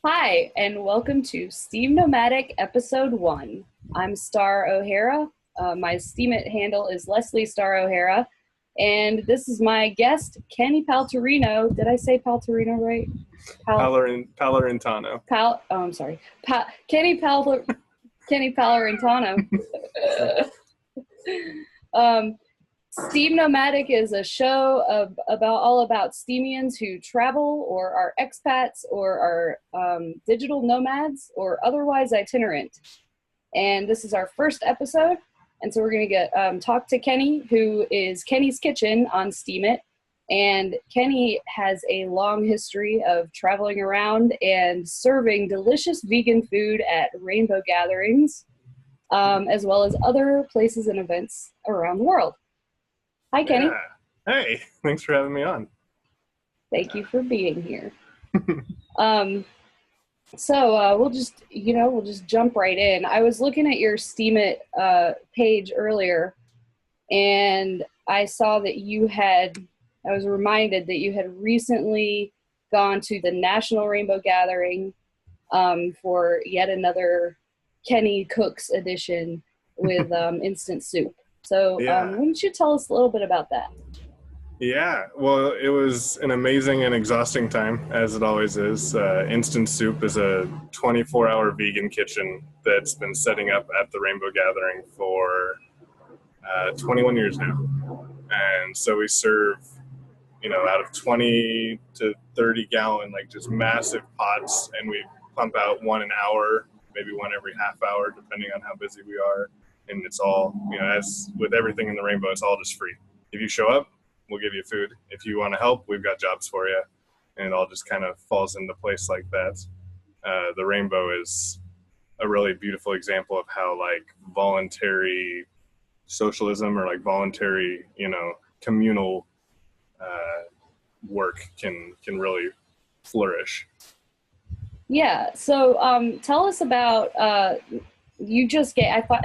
Hi, and welcome to SteemNomadic Episode 1. I'm Starr O'Hara. My Steemit handle is Leslie Starr O'Hara. And this is my guest, Kenny Palurintano. Did I say Palurintano right? Palurintano. I'm sorry. Kenny Palurintano. SteemNomadic is a show all about Steemians who travel or are expats or are digital nomads or otherwise itinerant. And this is our first episode. And so we're going to talk to Kenny, who is Kenny's Kitchen on Steemit. And Kenny has a long history of traveling around and serving delicious vegan food at rainbow gatherings, as well as other places and events around the world. Hi, Kenny. Yeah. Hey, thanks for having me on. Thank you for being here. We'll just jump right in. I was looking at your Steemit page earlier, and I saw that I was reminded that you had recently gone to the National Rainbow Gathering for yet another Kenny Cooks edition with instant soup. So why don't you tell us a little bit about that? Yeah, well, it was an amazing and exhausting time, as it always is. Instant Soup is a 24-hour vegan kitchen that's been setting up at the Rainbow Gathering for 21 years now. And so we serve, out of 20 to 30 gallon, just massive pots, and we pump out one an hour, maybe one every half hour, depending on how busy we are. And it's all, as with everything in the Rainbow, it's all just free. If you show up, we'll give you food. If you want to help, we've got jobs for you. And it all just kind of falls into place like that. The Rainbow is a really beautiful example of how voluntary socialism or voluntary, communal work can really flourish. Yeah. So tell us about, I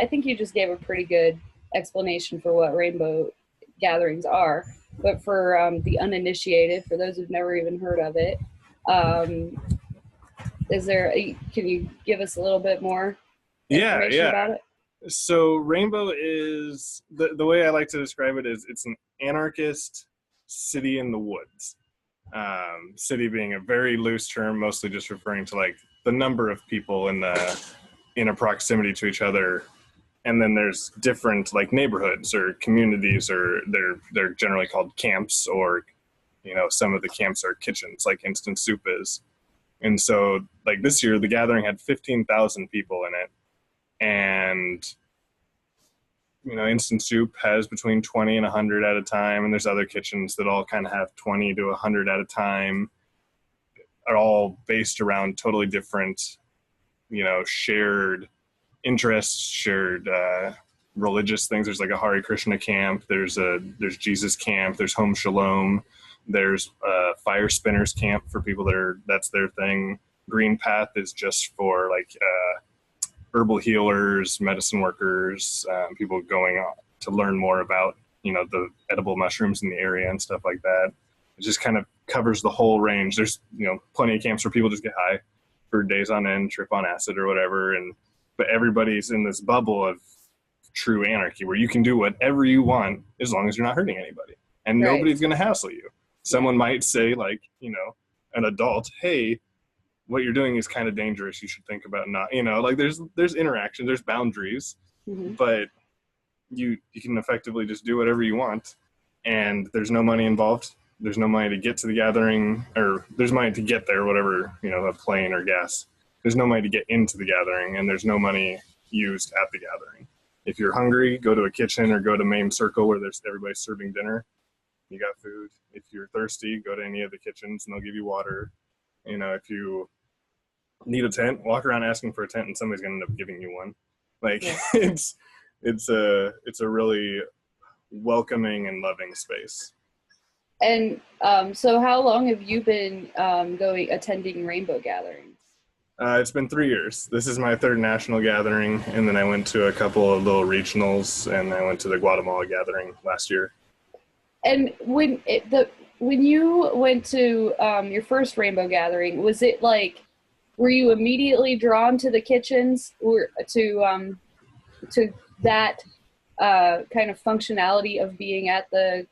think you just gave a pretty good explanation for what rainbow gatherings are, but for the uninitiated, for those who've never even heard of it, can you give us a little bit more information about it? So Rainbow is, the way I like to describe it is it's an anarchist city in the woods. City being a very loose term, mostly just referring to the number of people in a proximity to each other. And then there's different neighborhoods or communities, or they're generally called camps, or some of the camps are kitchens, like Instant Soup is. And so this year the gathering had 15,000 people in it, and Instant Soup has between 20 and 100 at a time, and there's other kitchens that all kind of have 20 to 100 at a time, are all based around totally different shared interests, shared religious things. There's a Hare Krishna camp, there's Jesus camp, there's Home Shalom, there's Fire Spinners camp for people that's their thing. Green Path is just for herbal healers, medicine workers, people going to learn more about the edible mushrooms in the area and stuff like that. It just kind of covers the whole range. There's plenty of camps where people just get high for days on end, trip on acid or whatever, but everybody's in this bubble of true anarchy where you can do whatever you want as long as you're not hurting anybody, and right. Nobody's going to hassle you. Someone might say an adult, hey, what you're doing is kind of dangerous, you should think about not, there's interaction, there's boundaries, but you can effectively just do whatever you want, and there's no money involved. There's no money to get to the gathering, or there's money to get there, whatever, a plane or gas. There's no money to get into the gathering, and there's no money used at the gathering. If you're hungry, go to a kitchen or go to Main Circle where everybody's serving dinner. You got food. If you're thirsty, go to any of the kitchens and they'll give you water. If you need a tent, walk around asking for a tent and somebody's going to end up giving you one. It's a really welcoming and loving space. And so how long have you been attending rainbow gatherings? It's been 3 years. This is my third national gathering, and then I went to a couple of little regionals, and I went to the Guatemala gathering last year. And when you went to your first rainbow gathering, was it were you immediately drawn to the kitchens, or to that kind of functionality of being at the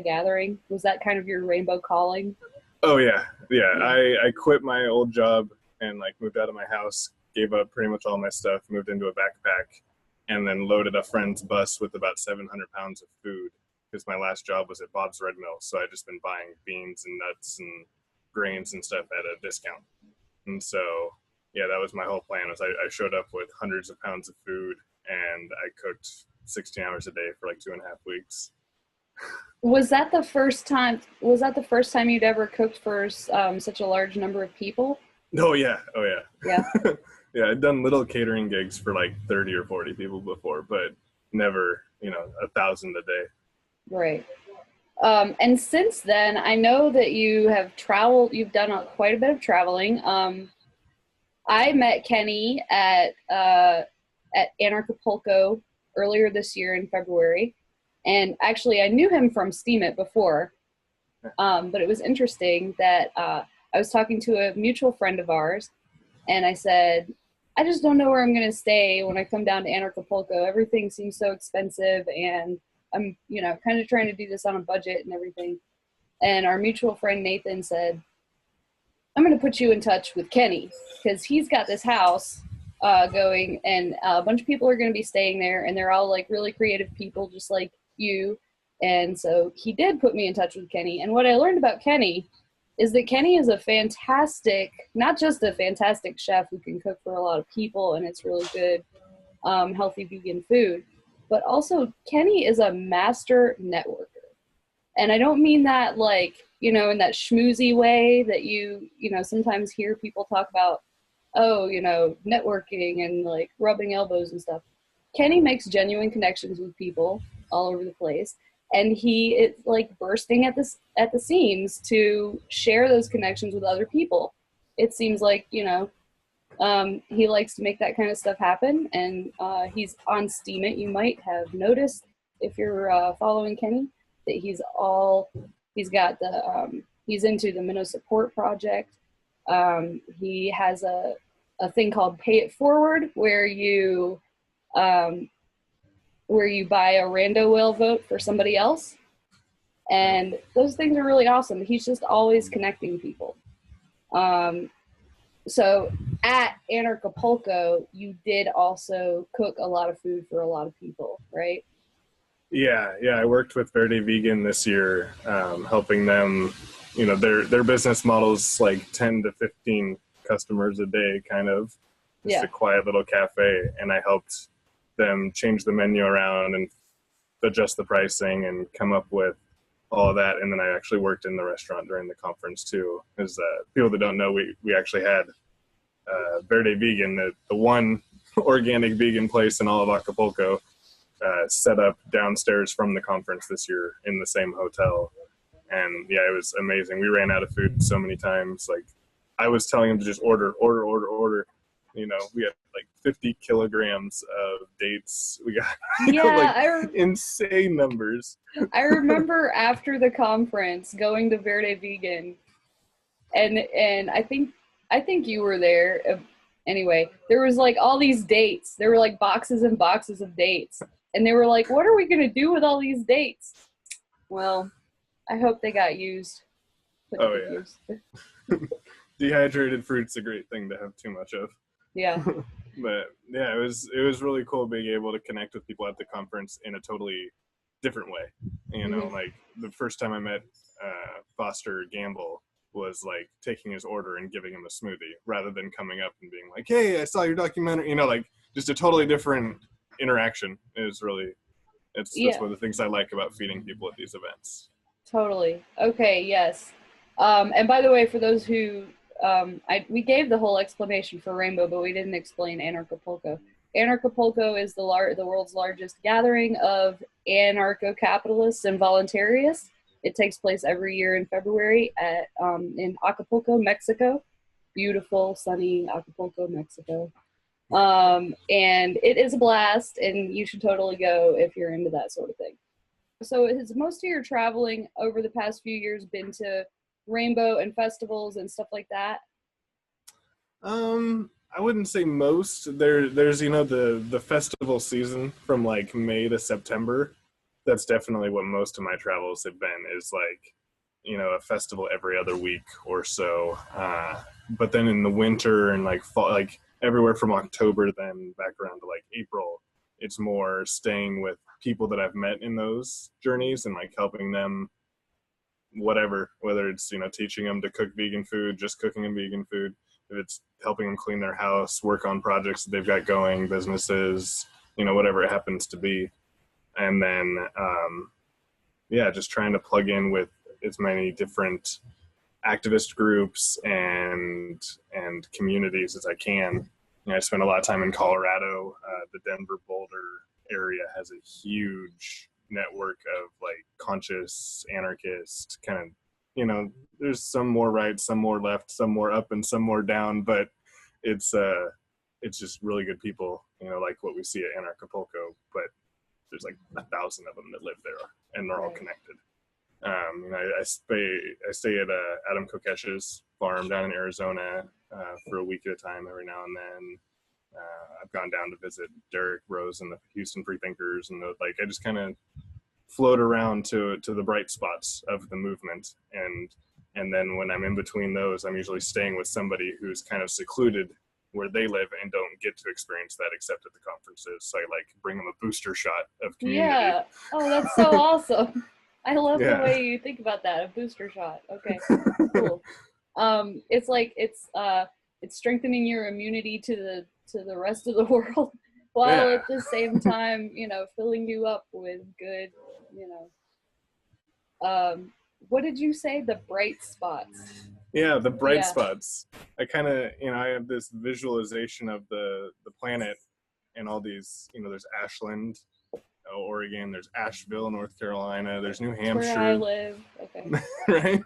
gathering? Was that kind of your rainbow calling? Oh yeah. I quit my old job and like moved out of my house, gave up pretty much all my stuff, moved into a backpack, and then loaded a friend's bus with about 700 pounds of food, because my last job was at Bob's Red Mill. So I just been buying beans and nuts and grains and stuff at a discount. And so, yeah, that was my whole plan. Was I showed up with hundreds of pounds of food, and I cooked 16 hours a day for like 2.5 weeks. Was that the first time? Was that the first time you'd ever cooked for such a large number of people? Oh yeah. Yeah. Yeah, I'd done little catering gigs for like 30 or 40 people before, but never, 1,000 a day. Right. And since then, I know that you have traveled. You've done quite a bit of traveling. I met Kenny at Anarchapulco earlier this year in February, and actually I knew him from Steam It before. But it was interesting that I was talking to a mutual friend of ours, and I said, I just don't know where I'm going to stay when I come down to Anarchapulco. Everything seems so expensive, and I'm, kind of trying to do this on a budget and everything. And our mutual friend Nathan said, I'm going to put you in touch with Kenny, because he's got this house going, and a bunch of people are going to be staying there, and they're all like really creative people just like you. And so he did put me in touch with Kenny. And what I learned about Kenny is that Kenny is a fantastic, not just a fantastic chef who can cook for a lot of people and it's really good, healthy vegan food, but also Kenny is a master networker. And I don't mean that like, in that schmoozy way that you sometimes hear people talk about, networking and like rubbing elbows and stuff. Kenny makes genuine connections with people all over the place. And he is like bursting at the seams to share those connections with other people. It seems like, he likes to make that kind of stuff happen. And he's on Steam It. You might have noticed, if you're following Kenny, that he's into the Minnow Support Project. He has a thing called Pay It Forward, where you buy a rando whale vote for somebody else. And those things are really awesome. He's just always connecting people. So at Anarchapulco, you did also cook a lot of food for a lot of people, right? Yeah. I worked with Verde Vegan this year, helping them, their business model's like 10 to 15 customers a day, kind of. Just a quiet little cafe. And I helped them change the menu around and adjust the pricing and come up with all of that. And then I actually worked in the restaurant during the conference too. Because people that don't know, we actually had Verde Vegan, the one organic vegan place in all of Acapulco, set up downstairs from the conference this year in the same hotel. And yeah, it was amazing. We ran out of food so many times. Like, I was telling them to just order. We had like 50 kilograms of dates. We got insane numbers. I remember after the conference going to Verde Vegan, and I think you were there. Anyway, there was like all these dates. There were like boxes and boxes of dates. And they were like, what are we going to do with all these dates? Well, I hope they got used. Dehydrated fruit's a great thing to have too much of. Yeah. But yeah, it was really cool being able to connect with people at the conference in a totally different way. Like the first time I met Foster Gamble was like taking his order and giving him a smoothie, rather than coming up and being like, hey, I saw your documentary, like just a totally different interaction. It's one of the things I like about feeding people at these events. Totally. Okay. Yes. And by the way, for those who we gave the whole explanation for Rainbow, but we didn't explain Anarchapulco. Anarchapulco is the world's largest gathering of anarcho-capitalists and voluntarists. It takes place every year in February in Acapulco, Mexico. Beautiful, sunny Acapulco, Mexico. And it is a blast, and you should totally go if you're into that sort of thing. So has most of your traveling over the past few years been to Rainbow and festivals and stuff like that? I wouldn't say most. There's the festival season from like May to September. That's definitely what most of my travels have been. Is like a festival every other week or so. But then in the winter and like fall, like everywhere from October then back around to like April, it's more staying with people that I've met in those journeys and like helping them, whether it's teaching them to cook vegan food, just cooking them vegan food, if it's helping them clean their house, work on projects that they've got going, businesses, whatever it happens to be. And then just trying to plug in with as many different activist groups and communities as I can. I spend a lot of time in Colorado. The Denver Boulder area has a huge network of like conscious anarchist kind of, there's some more right, some more left, some more up and some more down, but it's just really good people, like what we see at Anarchapulco, but there's like 1,000 of them that live there and they're all connected. I stay at Adam Kokesh's farm down in Arizona for a week at a time every now and then. I've gone down to visit Derek Rose and the Houston Freethinkers, and I just kind of float around to the bright spots of the movement, and then when I'm in between those, I'm usually staying with somebody who's kind of secluded where they live and don't get to experience that except at the conferences. So I like bring them a booster shot of community. Yeah. Oh, that's so awesome. I love the way you think about that. A booster shot. Okay. Cool. It's like it's strengthening your immunity to the rest of the world while at the same time, filling you up with good, what did you say? The bright spots. Yeah, the bright spots. I kind of, I have this visualization of the planet and all these, there's Ashland, Oregon, there's Asheville, North Carolina, there's New Hampshire. Where I live. Okay. Right?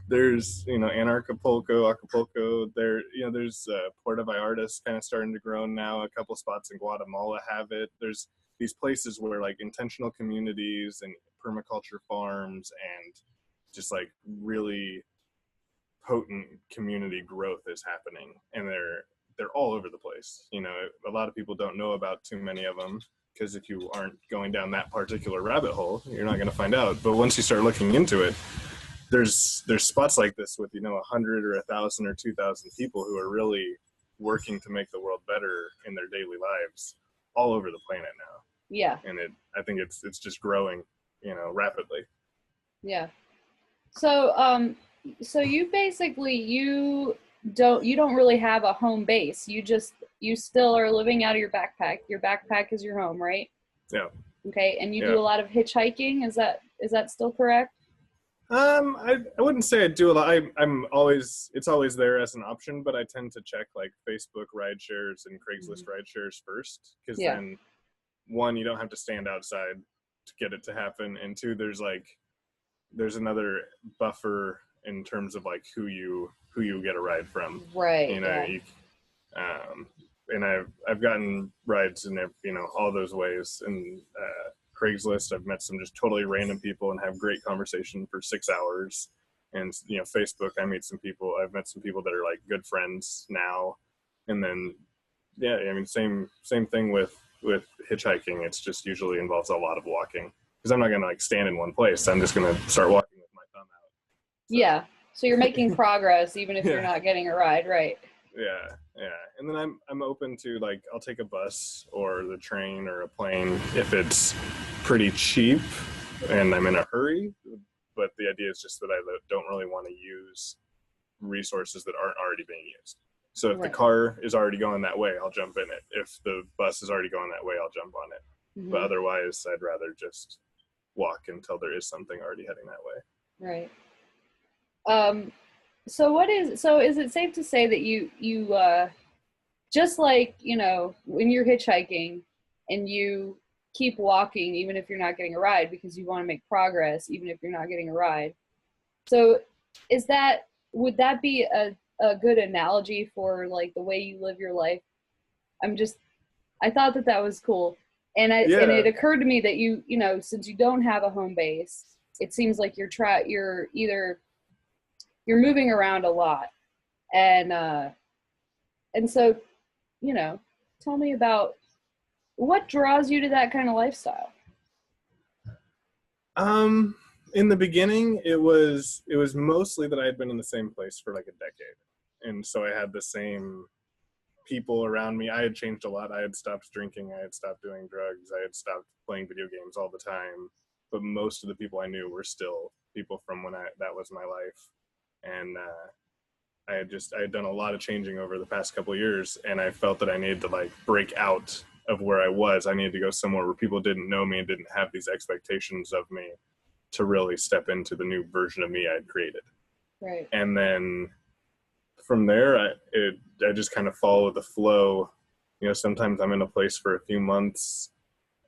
There's, Anarchapulco, Acapulco, there's Puerto Vallarta's kind of starting to grow now. A couple spots in Guatemala have it. There's these places where like intentional communities and permaculture farms and just like really potent community growth is happening, and they're all over the place. A lot of people don't know about too many of them, because if you aren't going down that particular rabbit hole, you're not going to find out. But once you start looking into it, there's spots like this with 100 or 1,000 or 2,000 people who are really working to make the world better in their daily lives all over the planet now. Yeah. And I think it's just growing, rapidly. Yeah. So so you basically you don't really have a home base. You still are living out of your backpack. Your backpack is your home, right? Yeah. Okay, and you do a lot of hitchhiking. Is that still correct? I wouldn't say I do a lot. It's always there as an option, but I tend to check like Facebook ride shares and Craigslist ride shares first, because then one, you don't have to stand outside to get it to happen, and two, there's another buffer in terms of like who you get a ride from. Right. And I've gotten rides in all those ways. And Craigslist, I've met some just totally random people and have great conversation for 6 hours. And Facebook, I've met some people that are like good friends now. And then same thing with hitchhiking. It's just usually involves a lot of walking, because I'm not gonna like stand in one place. I'm just gonna start walking with my thumb out. So. Yeah. So you're making progress even if you're not getting a ride, right? Yeah. And then I'm open to like, I'll take a bus or the train or a plane if it's pretty cheap and I'm in a hurry. But the idea is just that I don't really want to use resources that aren't already being used. So if the car is already going that way, I'll jump in it. If the bus is already going that way, I'll jump on it. Mm-hmm. But otherwise, I'd rather just walk until there is something already heading that way. Right. So is it safe to say that you just like, when you're hitchhiking and you keep walking, even if you're not getting a ride, because you want to make progress, even if you're not getting a ride. So would that be a good analogy for like the way you live your life? I thought that was cool. And it occurred to me that you since you don't have a home base, it seems like you're moving around a lot, and And so, you know, tell me about what draws you to that kind of lifestyle. In the beginning, it was mostly that I had been in the same place for like a decade, and so I had the same people around me. I had changed a lot. I had stopped drinking. I had stopped doing drugs. I had stopped playing video games all the time. But most of the people I knew were still people from when that was my life, and I had done a lot of changing over the past couple of years, and I felt that I needed to like break out of where I was. I needed to go somewhere where people didn't know me and didn't have these expectations of me to really step into the new version of me I'd created. Right. And then from there, I just kind of follow the flow. You know, sometimes I'm in a place for a few months.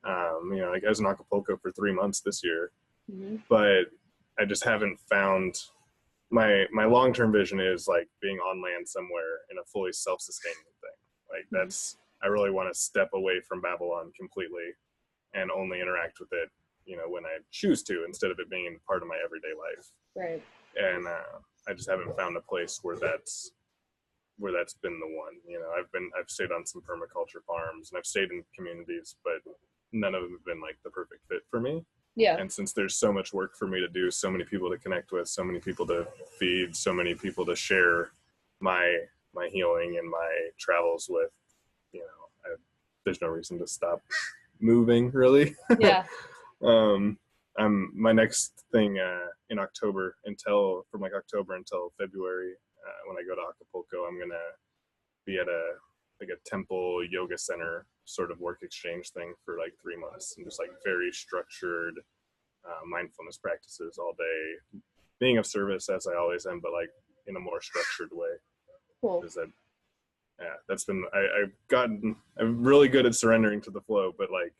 You know, like I was in Acapulco for 3 months this year, but I just haven't found my long-term vision is like being on land somewhere in a fully self-sustaining thing. Like that's, I really want to step away from Babylon completely and only interact with it, you know, when I choose to, instead of it being part of my everyday life. Right. And I just haven't found a place where that's been the one. You know, I've stayed on some permaculture farms and I've stayed in communities, but none of them have been like the perfect fit for me. Yeah. And since there's so much work for me to do, so many people to connect with, so many people to feed, so many people to share my healing and my travels with, you know, there's no reason to stop moving, really. Yeah. My next thing in October from October until February, when I go to Acapulco, I'm gonna be at a temple yoga center sort of work exchange thing for like 3 months, and just like very structured mindfulness practices all day, being of service as I always am, but like in a more structured way. Cool. That's been I'm really good at surrendering to the flow, but like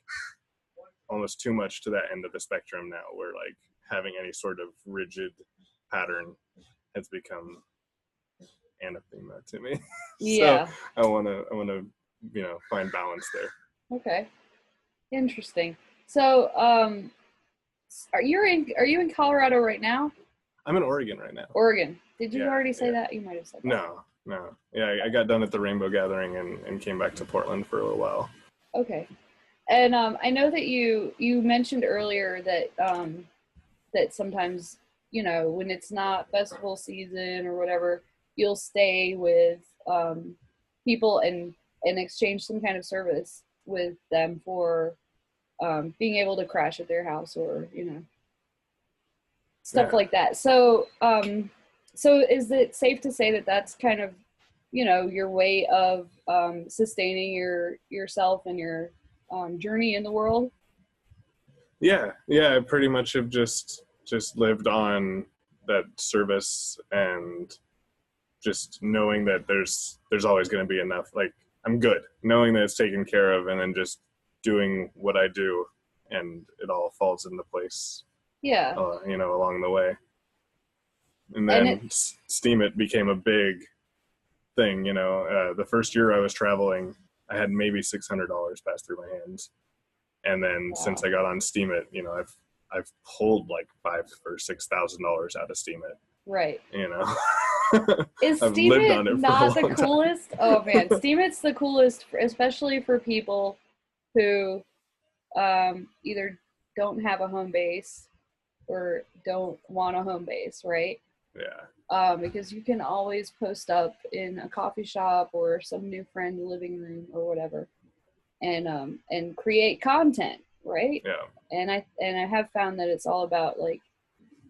almost too much to that end of the spectrum now, where like having any sort of rigid pattern has become anathema to me. Yeah. So I want to you know, find balance there. Okay. Interesting. So, are you in Colorado right now? I'm in Oregon right now. Oregon. Did you already say that? You might have said that. No. Yeah, I got done at the Rainbow Gathering and came back to Portland for a little while. Okay. And I know that you mentioned earlier that that sometimes, you know, when it's not festival season or whatever, you'll stay with people and exchange some kind of service with them for being able to crash at their house, or, you know, stuff like that. So so is it safe to say that that's kind of, you know, your way of sustaining yourself and your journey in the world? Yeah, I pretty much have just lived on that service, and just knowing that there's always going to be enough. Like, I'm good knowing that it's taken care of, and then just doing what I do, and it all falls into place. Yeah. You know, along the way. And then Steam It became a big thing. You know, the first year I was traveling, I had maybe $600 pass through my hands, and then since I got on Steam It, you know, I've pulled like $5,000 or $6,000 out of Steam It. Right. You know. Is Steam It not the coolest? Oh man, Steam It's the coolest, especially for people who either don't have a home base or don't want a home base, right? Yeah. Because you can always post up in a coffee shop or some new friend living room or whatever, and create content, right? Yeah. And I have found that it's all about, like,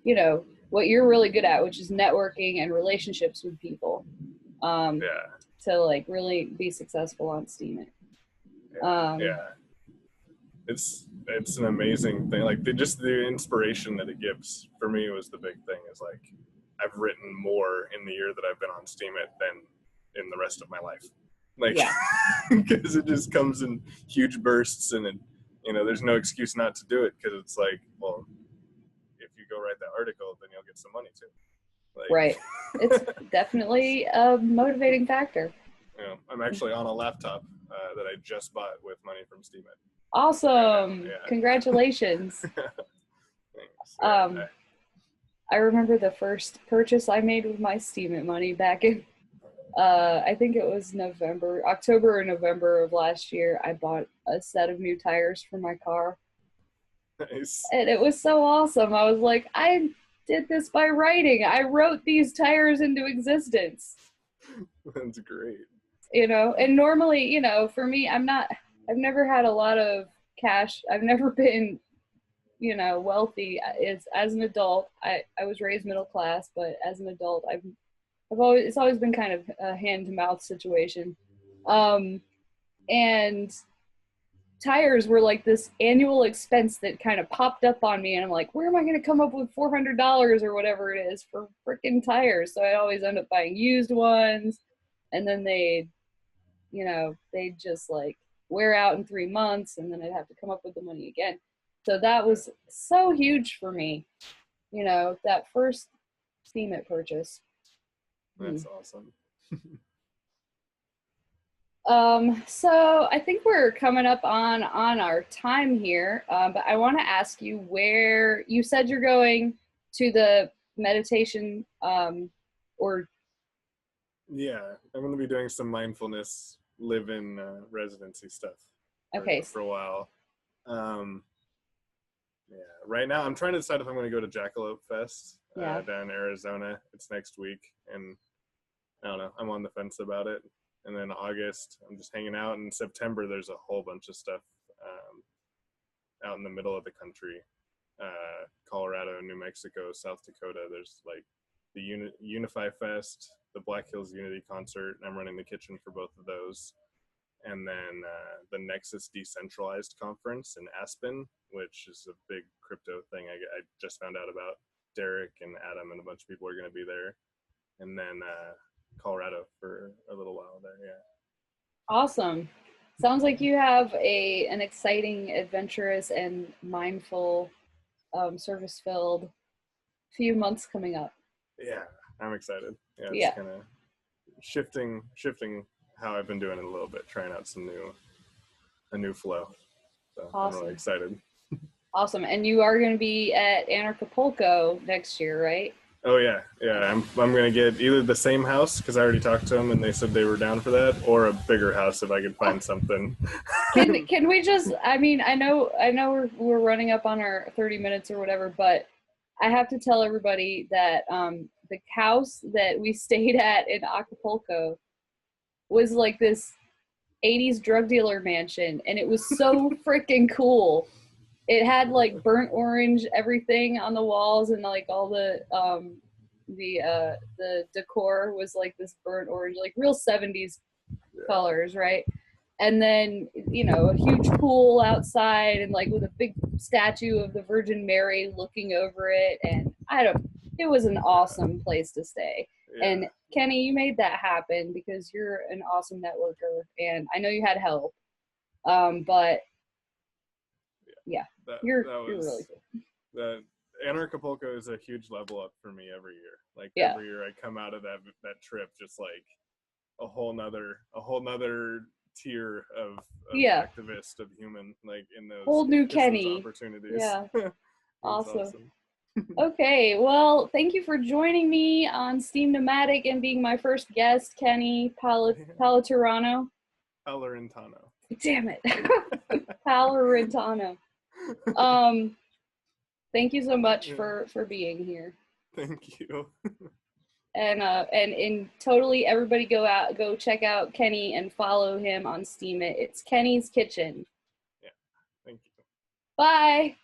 you know, what you're really good at, which is networking and relationships with people. To like really be successful on Steam It. Yeah. It's an amazing thing. Like just the inspiration that it gives for me was the big thing. Is like I've written more in the year that I've been on Steam It than in the rest of my life. Like, because it just comes in huge bursts, and it, you know, there's no excuse not to do it, because it's like, well, if you go write that article, then you'll get some money too. Like, right. It's definitely a motivating factor. You know, I'm actually on a laptop that I just bought with money from Steam It. Awesome. Yeah. Congratulations. Thanks. I remember the first purchase I made with my Steam It money back in I think it was October or November of last year, I bought a set of new tires for my car. Nice. And it was so awesome. I was like, I did this by writing. I wrote these tires into existence. That's great. And normally, for me, I've never had a lot of cash. I've never been, wealthy. As an adult, I was raised middle class, but as an adult, it's always been kind of a hand to mouth situation. And tires were like this annual expense that kind of popped up on me, and I'm like, where am I going to come up with $400 or whatever it is for freaking tires? So I always end up buying used ones, and then they just like wear out in 3 months, and then I'd have to come up with the money again. So that was so huge for me, that first Steemit purchase. That's awesome. So I think we're coming up on our time here, but I want to ask you where you said you're going to the meditation, or Yeah, I'm going to be doing some mindfulness live-in residency stuff for a while. Yeah, right now I'm trying to decide if I'm going to go to Jackalope Fest down in Arizona. It's next week, and I don't know. I'm on the fence about it. And then August, I'm just hanging out. In September, there's a whole bunch of stuff out in the middle of the country. Colorado, New Mexico, South Dakota. There's like the Unify Fest, the Black Hills Unity concert. And I'm running the kitchen for both of those. And then the Nexus Decentralized Conference in Aspen, which is a big crypto thing I just found out about. Derek and Adam and a bunch of people are going to be there. And then Colorado for a little while there. Yeah. Awesome. Sounds like you have an exciting, adventurous, and mindful, service-filled few months coming up. Yeah, I'm excited. Yeah, it's kind of shifting how I've been doing it a little bit, trying out a new flow. So awesome. I'm really excited. Awesome. And you are going to be at Anarchapulco next year, right? Oh yeah. I'm going to get either the same house, because I already talked to them and they said they were down for that, or a bigger house if I could find something. Can we just? I mean, I know we're running up on our 30 minutes or whatever, but I have to tell everybody that the house that we stayed at in Acapulco was like this 80s drug dealer mansion, and it was so freaking cool. It had like burnt orange everything on the walls, and like all the decor was like this burnt orange, like real 70s colors, right? And then, a huge pool outside, and like with a big statue of the Virgin Mary looking over it. And it was an awesome place to stay. Yeah. And Kenny, you made that happen because you're an awesome networker, and I know you had help. But yeah, you're really cool. The Anarchapulco is a huge level up for me every year. Like every year I come out of that trip just like a whole nother tier of activist, of human, like in those whole new Kenny opportunities. Yeah. Awesome. Okay, well, thank you for joining me on SteemNomadic and being my first guest, Kenny Palurintano. Damn it. Palurintano. Thank you so much for being here. Thank you. And totally everybody go check out Kenny and follow him on Steemit. It's Kenny's Kitchen. Yeah. Thank you. Bye.